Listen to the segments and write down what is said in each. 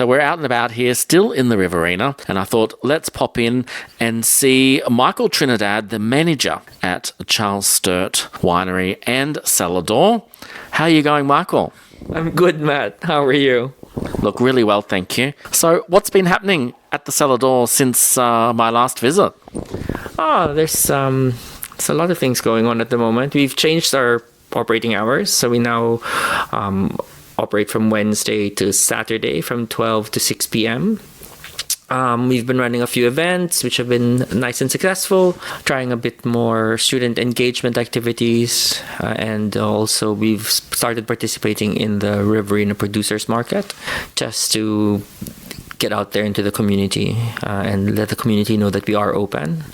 So we're out and about here, still in the Riverina, and I thought, let's pop in and see Michael Trinidad, the manager at Charles Sturt Winery and Cellar. How are you going, Michael? I'm good, Matt. How are you? Look, really well, thank you. So what's been happening at the Cellar since my last visit? There's a lot of things going on at the moment. We've changed our operating hours, so we now operate from Wednesday to Saturday from 12 to 6 p.m. We've been running a few events which have been nice and successful, trying a bit more student engagement activities, and also we've started participating in the Riverina Producers Market just to get out there into the community and let the community know that we are open.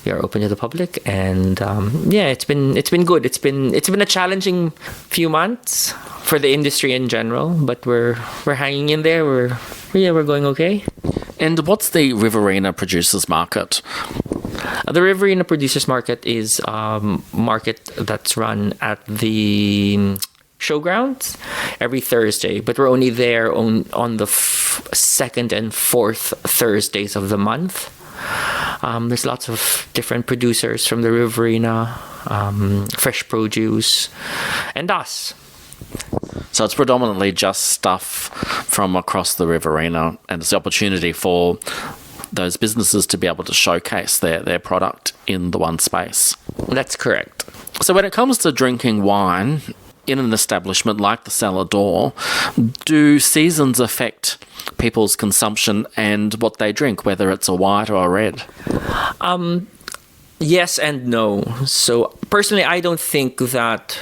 We are open to the public, and it's been good. It's been a challenging few months for the industry in general, but we're hanging in there. We're going okay. And what's the Riverina Producers Market? The Riverina Producers Market is a market that's run at the showgrounds every Thursday, but we're only there on the second and fourth Thursdays of the month. There's lots of different producers from the Riverina, fresh produce, and us. So it's predominantly just stuff from across the Riverina, and it's the opportunity for those businesses to be able to showcase their product in the one space. That's correct. So when it comes to drinking wine in an establishment like the Cellar, do seasons affect people's consumption and what they drink, whether it's a white or a red? Yes and no. So personally, I don't think that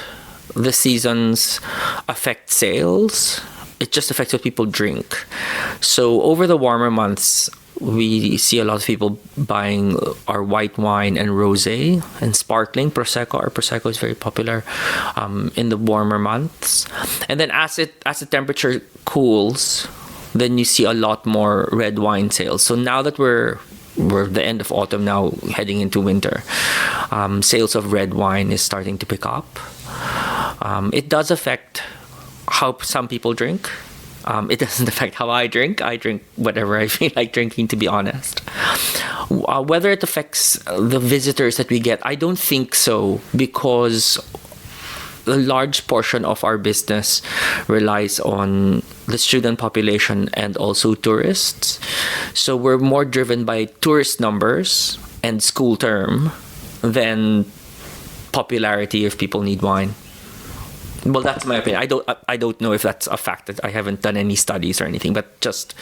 the seasons affect sales. It just affects what people drink. So over the warmer months, we see a lot of people buying our white wine and rosé and sparkling Prosecco. Our Prosecco is very popular in the warmer months. And then as the temperature cools, then you see a lot more red wine sales. So now that we're the end of autumn, now heading into winter, sales of red wine is starting to pick up. It does affect how some people drink. It doesn't affect how I drink. I drink whatever I feel like drinking, to be honest. Whether it affects the visitors that we get, I don't think so, because a large portion of our business relies on the student population and also tourists. So we're more driven by tourist numbers and school term than popularity if people need wine. Well, that's my opinion. I don't know if that's a fact. That I haven't done any studies or anything, but just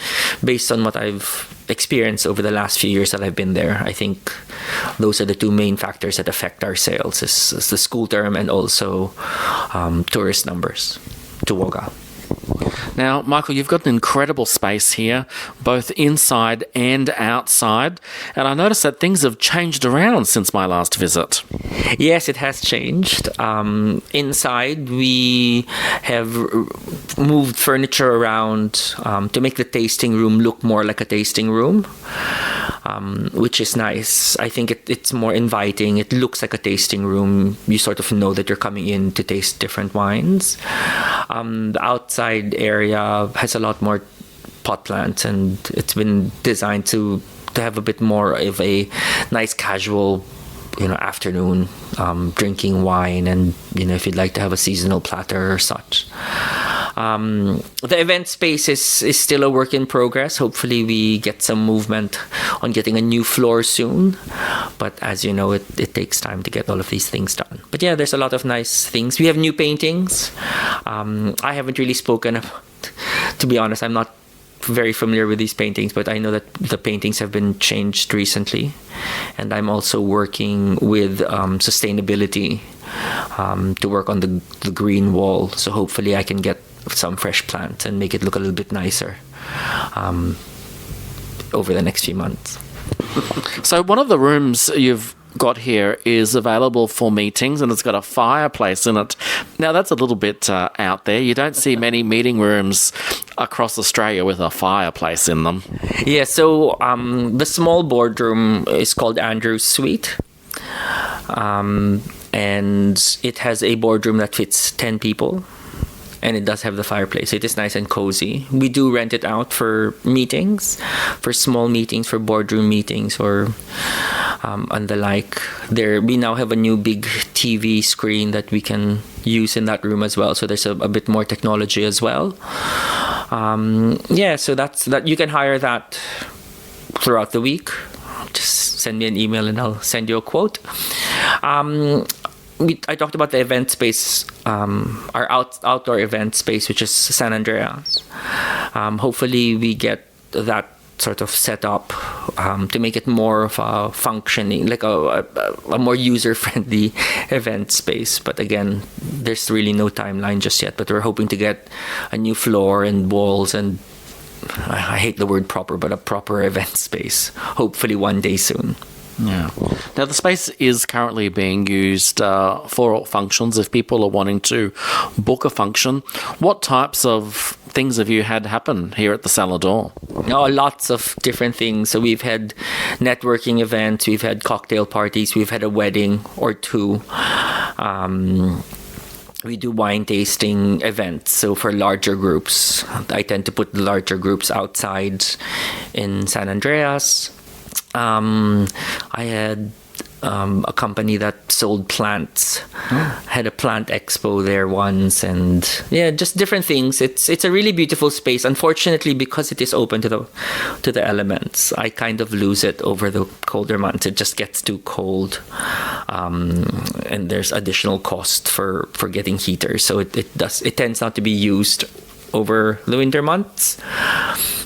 based on what I've experienced over the last few years that I've been there, I think those are the two main factors that affect our sales: is the school term and also tourist numbers to Wagga. Now, Michael, you've got an incredible space here, both inside and outside, and I noticed that things have changed around since my last visit. Yes, it has changed. Inside, we have moved furniture around to make the tasting room look more like a tasting room, which is nice. I think it's more inviting. It looks like a tasting room. You sort of know that you're coming in to taste different wines. The outside area has a lot more pot plants, and it's been designed to have a bit more of a nice casual, afternoon drinking wine, and if you'd like to have a seasonal platter or such. The event space is still a work in progress. Hopefully we get some movement on getting a new floor soon, but as you know, it takes time to get all of these things done. But yeah, there's a lot of nice things. We have new paintings. I haven't really spoken about, to be honest, I'm not very familiar with these paintings, but I know that the paintings have been changed recently, and I'm also working with sustainability to work on the green wall. So hopefully I can get some fresh plants and make it look a little bit nicer over the next few months. So one of the rooms you've got here is available for meetings, and it's got a fireplace in it. Now, that's a little bit out there. You don't see many meeting rooms across Australia with a fireplace in them. Yeah, so the small boardroom is called Andrew's Suite. And it has a boardroom that fits 10 people. and it does have the fireplace. It is nice and cozy. We do rent it out for meetings, for small meetings, for boardroom meetings, or and the like. We now have a new big TV screen that we can use in that room as well. So there's a bit more technology as well. So that's that. You can hire that throughout the week. Just send me an email and I'll send you a quote. I talked about the event space, our outdoor event space, which is San Andreas. Hopefully we get that sort of set up to make it more of a functioning, like a more user-friendly event space. But again, there's really no timeline just yet. But we're hoping to get a new floor and walls and I hate the word proper, but a proper event space. Hopefully one day soon. Yeah. Now, the space is currently being used for functions. If people are wanting to book a function, what types of things have you had happen here at the Cellar Door? Oh, lots of different things. So we've had networking events, we've had cocktail parties, we've had a wedding or two. We do wine tasting events. So for larger groups, I tend to put the larger groups outside in San Andreas. I had a company that sold plants. Had a plant expo there once, and just different things. It's a really beautiful space. Unfortunately, because it is open to the elements, I kind of lose it over the colder months. It just gets too cold, and there's additional cost for getting heaters. So it tends not to be used over the winter months.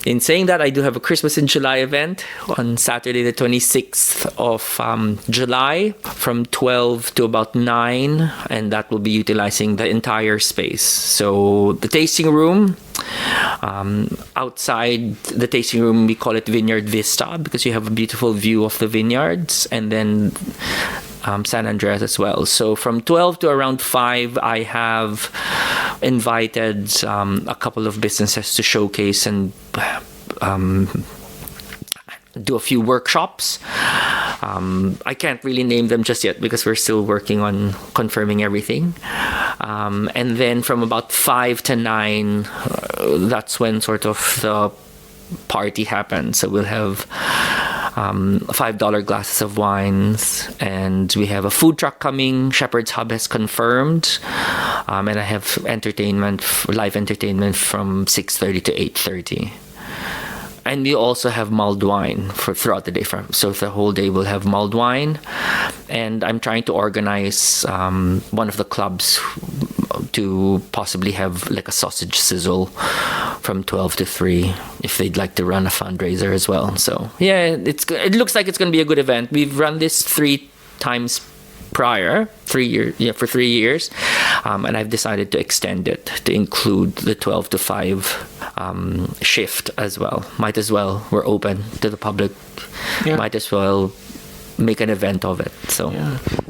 In saying that, I do have a Christmas in July event on Saturday the 26th of July from 12 to about 9, and that will be utilizing the entire space. So the tasting room, outside the tasting room we call it Vineyard Vista because you have a beautiful view of the vineyards, and then San Andreas as well. So from 12 to around 5, I have invited a couple of businesses to showcase and do a few workshops. I can't really name them just yet because we're still working on confirming everything. And then from about 5 to 9, that's when sort of the party happens. So we'll have $5 glasses of wines, and we have a food truck coming. Shepherd's Hub has confirmed, and I have live entertainment from 6:30 to 8:30. And we also have mulled wine throughout the day. So the whole day we'll have mulled wine. And I'm trying to organize one of the clubs to possibly have like a sausage sizzle from 12 to 3 if they'd like to run a fundraiser as well. So it looks like it's going to be a good event. We've run this 3 times prior, 3 years, for 3 years, and I've decided to extend it to include the 12 to 5 shift as well. Might as well, we're open to the public. Might as well make an event of it. So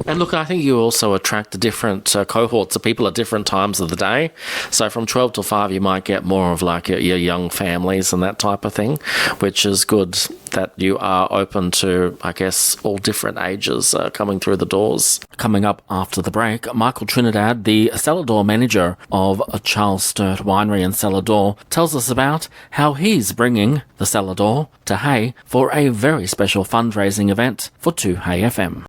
and look, I think you also attract different cohorts of people at different times of the day. So from 12 to 5 you might get more of like your young families and that type of thing, which is good that you are open to, I guess, all different ages coming through the doors. Coming up after the break, Michael Trinidad, the Cellar Door manager of Charles Sturt Winery and Cellar Door, tells us about how he's bringing the Cellar Door to Hay for a very special fundraising event for 2Hay FM.